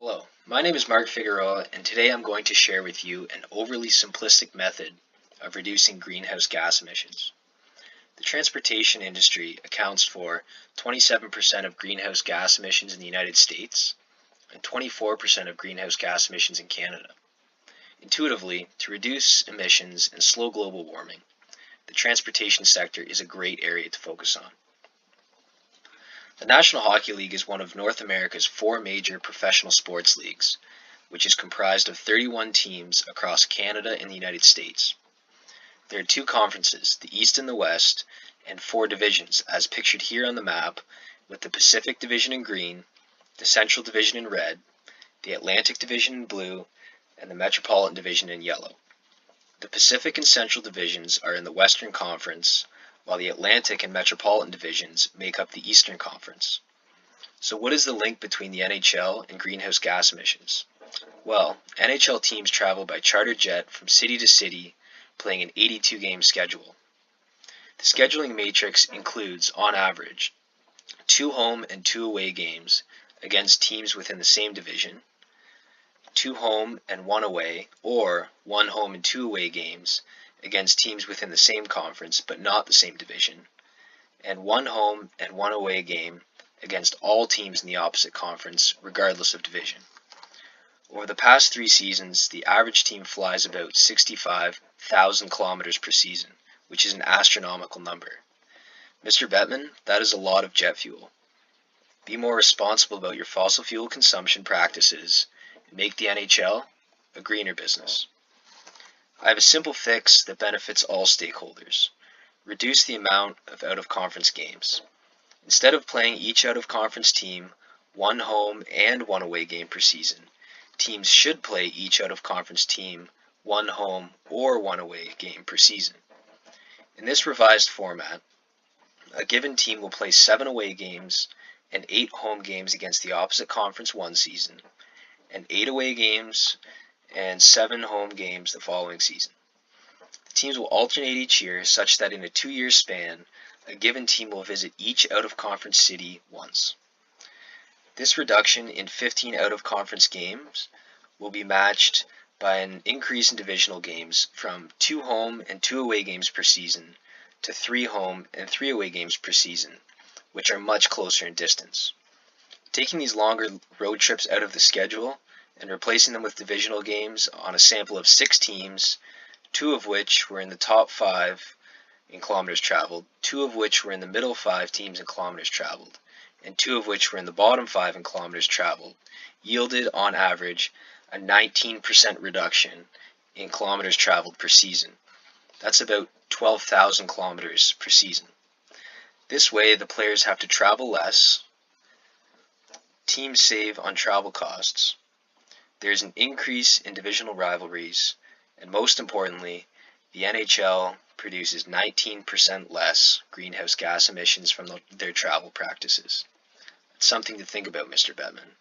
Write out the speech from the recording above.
Hello, my name is Mark Figueroa, and today I'm going to share with you an overly simplistic method of reducing greenhouse gas emissions. The transportation industry accounts for 27% of greenhouse gas emissions in the United States and 24% of greenhouse gas emissions in Canada. Intuitively, to reduce emissions and slow global warming, the transportation sector is a great area to focus on. The National Hockey League is one of North America's four major professional sports leagues, which is comprised of 31 teams across Canada and the United States. There are two conferences, the East and the West, and four divisions, as pictured here on the map, with the Pacific Division in green, the Central Division in red, the Atlantic Division in blue, and the Metropolitan Division in yellow. The Pacific and Central Divisions are in the Western Conference, while the Atlantic and Metropolitan Divisions make up the Eastern Conference. So what is the link between the NHL and greenhouse gas emissions? Well, NHL teams travel by charter jet from city to city, playing an 82-game schedule. The scheduling matrix includes, on average, 2 home and 2 away games against teams within the same division, 2 home and 1 away, or 1 home and 2 away games against teams within the same conference but not the same division, and 1 home and 1 away game against all teams in the opposite conference regardless of division. Over the past 3 seasons, the average team flies about 65,000 kilometers per season, which is an astronomical number. Mr. Bettman, that is a lot of jet fuel. Be more responsible about your fossil fuel consumption practices and make the NHL a greener business. I have a simple fix that benefits all stakeholders. Reduce the amount of out-of-conference games. Instead of playing each out-of-conference team 1 home and 1 away game per season, teams should play each out-of-conference team 1 home or 1 away game per season. In this revised format, a given team will play 7 away games and 8 home games against the opposite conference one season, and 8 away games and 7 home games the following season. The teams will alternate each year such that in a 2-year span, a given team will visit each out-of-conference city once. This reduction in 15 out-of-conference games will be matched by an increase in divisional games from 2 home and 2 away games per season to 3 home and 3 away games per season, which are much closer in distance. Taking these longer road trips out of the schedule and replacing them with divisional games on a sample of 6 teams, 2 of which were in the top 5 in kilometers traveled, 2 of which were in the middle 5 teams in kilometers traveled, and 2 of which were in the bottom 5 in kilometers traveled, yielded on average a 19% reduction in kilometers traveled per season. That's about 12,000 kilometers per season. This way, the players have to travel less, teams save on travel costs, there's an increase in divisional rivalries, and most importantly, the NHL produces 19% less greenhouse gas emissions from their travel practices. It's something to think about, Mr. Bettman.